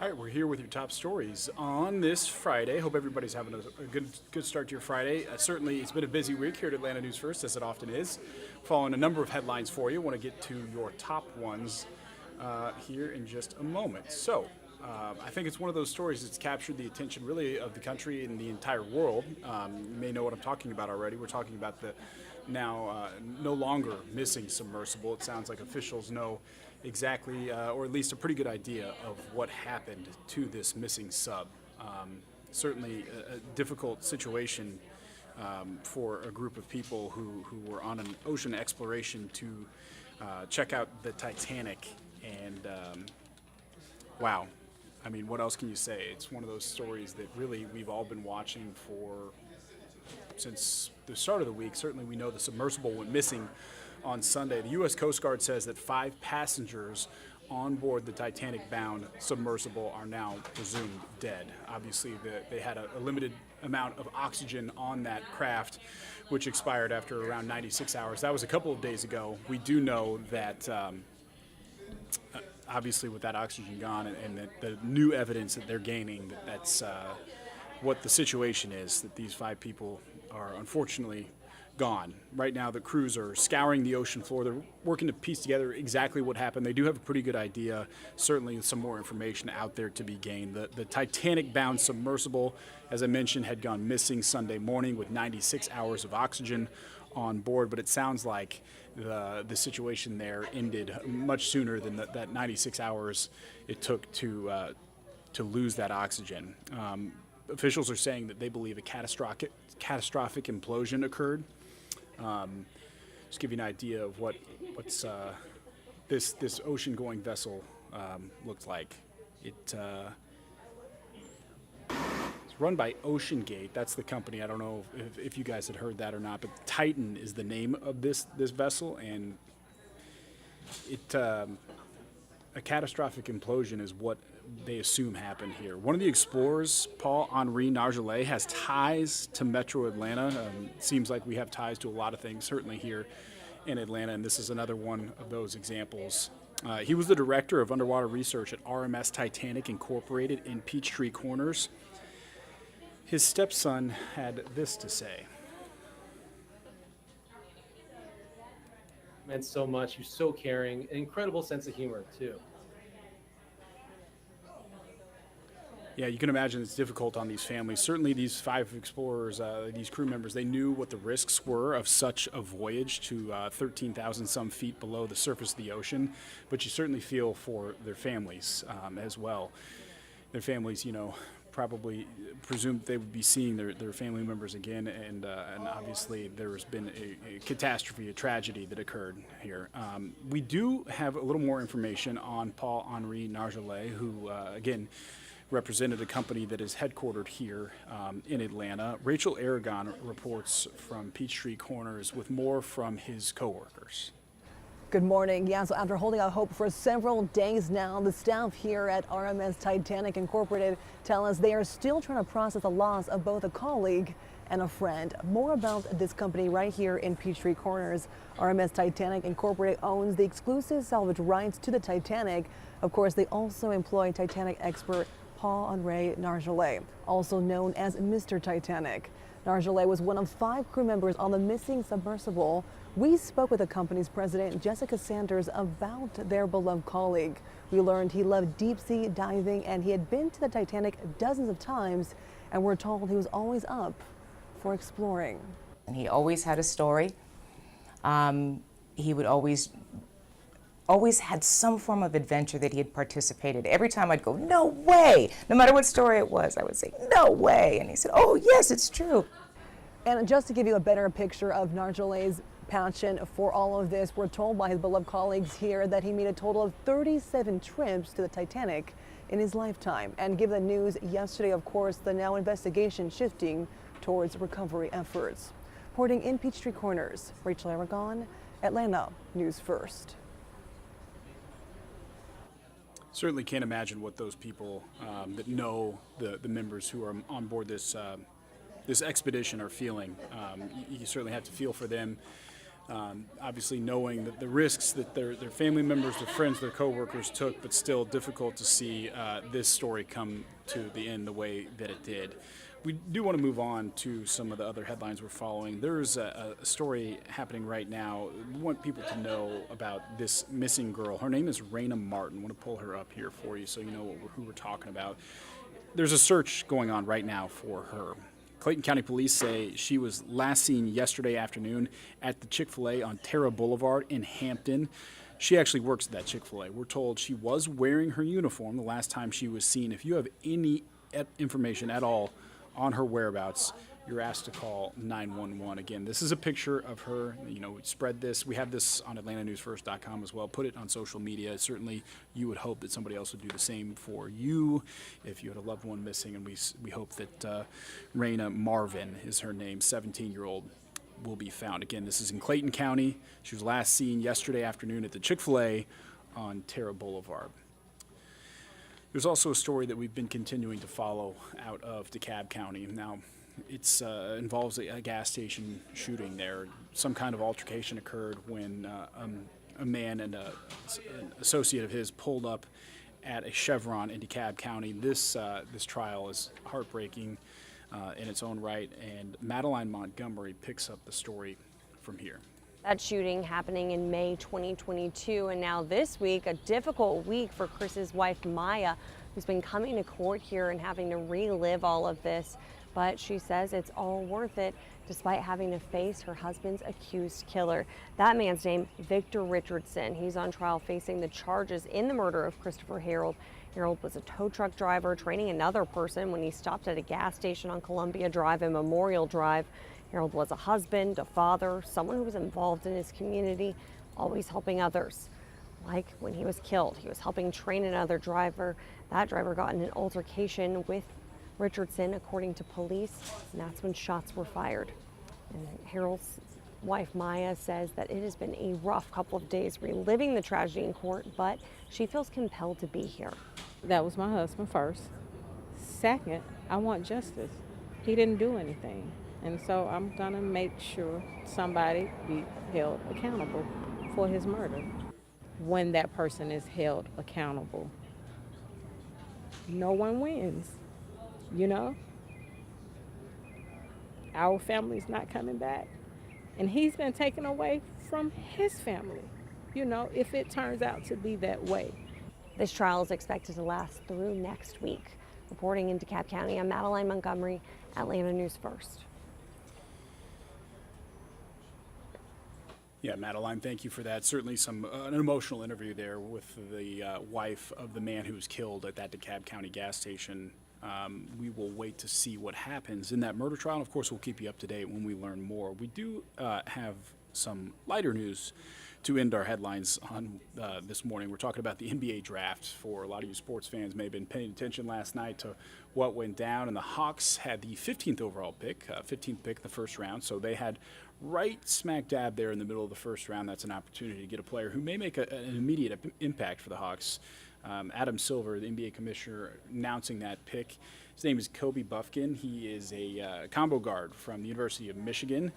All right, we're here with your top stories on this Friday. Hope everybody's having a good start to your Friday. Certainly, it's been a busy week here at Atlanta News First, as it often is. Following a number of headlines for you. Want to get to your top ones here in just a moment. So, I think it's one of those stories that's captured the attention really of the country and the entire world. You may know what I'm talking about already. We're talking about the now no longer missing submersible. It sounds like officials know exactly, or at least a pretty good idea of what happened to this missing sub. Certainly a difficult situation for a group of people who were on an ocean exploration to check out the Titanic. And wow, I mean, what else can you say? It's one of those stories that really we've all been watching since the start of the week. Certainly we know the submersible went missing on Sunday. The U.S. Coast Guard says that 5 passengers on board the Titanic-bound submersible are now presumed dead. Obviously, they had a limited amount of oxygen on that craft, which expired after around 96 hours. That was a couple of days ago. We do know that obviously with that oxygen gone and the new evidence that they're gaining, that's what the situation is, that these 5 people are unfortunately gone. Right now, the crews are scouring the ocean floor. They're working to piece together exactly what happened. They do have a pretty good idea. Certainly some more information out there to be gained. The Titanic-bound submersible, as I mentioned, had gone missing Sunday morning with 96 hours of oxygen on board, but it sounds like the situation there ended much sooner than that 96 hours it took to lose that oxygen. Officials are saying that they believe a catastrophic implosion occurred. Just give you an idea of what's this ocean-going vessel looked like. It's run by Ocean Gate. That's the company. I don't know if you guys had heard that or not, but Titan is the name of this vessel, and a catastrophic implosion is what they assume happened here. One of the explorers, Paul-Henri Nargeolet, has ties to Metro Atlanta. Seems like we have ties to a lot of things, certainly here in Atlanta, and this is another one of those examples. He was the director of underwater research at RMS Titanic Incorporated in Peachtree Corners. His stepson had this to say. Meant so much. He was so caring. An incredible sense of humor, too. Yeah, you can imagine it's difficult on these families. Certainly these 5 explorers, these crew members, they knew what the risks were of such a voyage to 13,000 some feet below the surface of the ocean, but you certainly feel for their families as well. Their families, probably presumed they would be seeing their family members again, and obviously there's been a catastrophe, a tragedy that occurred here. We do have a little more information on Paul-Henri Nargeolet, who, again, represented a company that is headquartered here in Atlanta. Rachel Aragon reports from Peachtree Corners with more from his coworkers. Good morning. Yeah, so after holding out hope for several days now, the staff here at RMS Titanic Incorporated tell us they are still trying to process the loss of both a colleague and a friend. More about this company right here in Peachtree Corners. RMS Titanic Incorporated owns the exclusive salvage rights to the Titanic. Of course, they also employ Titanic expert Paul-Henri Nargeolet, also known as Mr. Titanic. Nargeolet was one of 5 crew members on the missing submersible. We spoke with the company's president, Jessica Sanders, about their beloved colleague. We learned he loved deep sea diving and he had been to the Titanic dozens of times, and we're told he was always up for exploring. And he always had a story. He would always had some form of adventure that he had participated. Every time I'd go, no way! No matter what story it was, I would say, no way! And he said, oh yes, it's true. And just to give you a better picture of Nargeolet's passion for all of this, we're told by his beloved colleagues here that he made a total of 37 trips to the Titanic in his lifetime. And given the news yesterday, of course, the now investigation shifting towards recovery efforts. Reporting in Peachtree Corners, Rachel Aragon, Atlanta News First. Certainly can't imagine what those people that know the members who are on board this expedition are feeling. You certainly have to feel for them. Obviously knowing that the risks that their family members, their friends, their coworkers took, but still difficult to see this story come to the end the way that it did. We do want to move on to some of the other headlines we're following. There's a story happening right now. We want people to know about this missing girl. Her name is Raina Martin. I want to pull her up here for you so you know who we're talking about. There's a search going on right now for her. Clayton County Police say she was last seen yesterday afternoon at the Chick-fil-A on Terra Boulevard in Hampton. She actually works at that Chick-fil-A. We're told she was wearing her uniform the last time she was seen. If you have any information at all on her whereabouts, you're asked to call 911. Again, this is a picture of her. You know, spread this. We have this on AtlantaNewsFirst.com as well. Put it on social media. Certainly, you would hope that somebody else would do the same for you if you had a loved one missing. And we hope that Raina Marvin is her name, 17-year-old, will be found. Again, this is in Clayton County. She was last seen yesterday afternoon at the Chick-fil-A on Terra Boulevard. There's also a story that we've been continuing to follow out of DeKalb County. Now, it involves a gas station shooting there. Some kind of altercation occurred when a man and an associate of his pulled up at a Chevron in DeKalb County. This trial is heartbreaking in its own right, and Madeline Montgomery picks up the story from here. That shooting happening in May 2022, and now this week, a difficult week for Chris's wife, Maya, who's been coming to court here and having to relive all of this. But she says it's all worth it, despite having to face her husband's accused killer. That man's name, Victor Richardson. He's on trial facing the charges in the murder of Christopher Harold. Harold was a tow truck driver training another person when he stopped at a gas station on Columbia Drive and Memorial Drive. Harold was a husband, a father, someone who was involved in his community, always helping others. Like when he was killed, he was helping train another driver. That driver got in an altercation with Richardson, according to police, and that's when shots were fired. And Harold's wife, Maya, says that it has been a rough couple of days reliving the tragedy in court, but she feels compelled to be here. That was my husband first. Second, I want justice. He didn't do anything. And so I'm gonna make sure somebody be held accountable for his murder. When that person is held accountable, no one wins, you know? Our family's not coming back. And he's been taken away from his family, you know, if it turns out to be that way. This trial is expected to last through next week. Reporting in DeKalb County, I'm Madeline Montgomery, Atlanta News First. Yeah, Madeline, thank you for that. Certainly an emotional interview there with the wife of the man who was killed at that DeKalb County gas station. We will wait to see what happens in that murder trial. And of course, we'll keep you up to date when we learn more. We do have some lighter news to end our headlines on this morning. We're talking about the NBA draft. For a lot of you sports fans may have been paying attention last night to what went down, and the Hawks had the 15th overall pick, 15th pick in the first round, so they had right smack dab there in the middle of the first round. That's an opportunity to get a player who may make an immediate impact for the Hawks. Adam Silver, the NBA commissioner, announcing that pick. His name is Kobe Buffkin. He is a combo guard from the University of Michigan.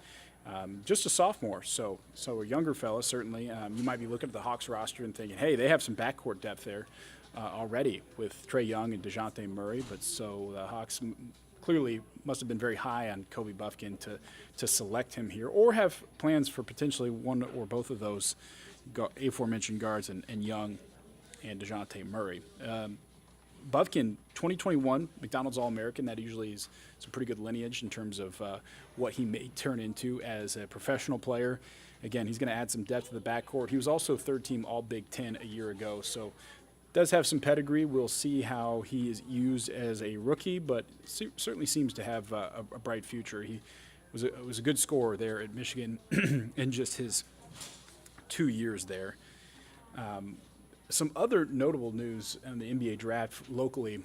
Just a sophomore, so a younger fella, certainly. You might be looking at the Hawks roster and thinking, hey, they have some backcourt depth there already with Trae Young and DeJounte Murray. But so the Hawks clearly must have been very high on Kobe Buffkin to select him here, or have plans for potentially one or both of those aforementioned guards and Young and DeJounte Murray. Buffkin, 2021 McDonald's All-American. That usually is some pretty good lineage in terms of what he may turn into as a professional player. Again, he's going to add some depth to the backcourt. He was also third-team All-Big Ten a year ago, so does have some pedigree. We'll see how he is used as a rookie, but certainly seems to have a bright future. He was a good scorer there at Michigan in just his 2 years there. Some other notable news in the NBA draft locally,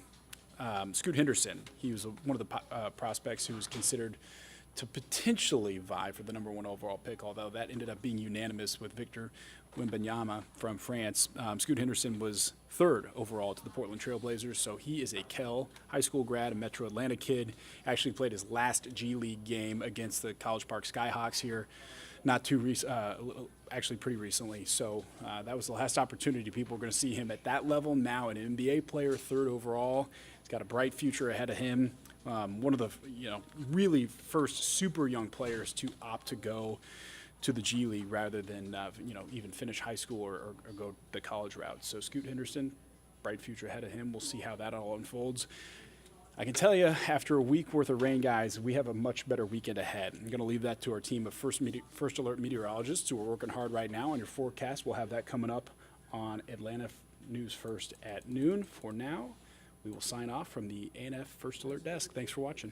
Scoot Henderson. He was one of the prospects who was considered to potentially vie for the number one overall pick, although that ended up being unanimous with Victor Wembanyama from France. Scoot Henderson was third overall to the Portland Trail Blazers, so he is a Kell high school grad, a Metro Atlanta kid. Actually played his last G League game against the College Park Skyhawks here not too actually pretty recently. So that was the last opportunity people were going to see him at that level. Now an NBA player, 3rd overall. He's got a bright future ahead of him. One of the really first super young players to opt to go to the G League rather than even finish high school or go the college route. So Scoot Henderson, bright future ahead of him. We'll see how that all unfolds. I can tell you, after a week worth of rain, guys, we have a much better weekend ahead. I'm going to leave that to our team of first alert meteorologists who are working hard right now on your forecast. We'll have that coming up on Atlanta News First at noon. For now, we will sign off from the ANF First Alert Desk. Thanks for watching.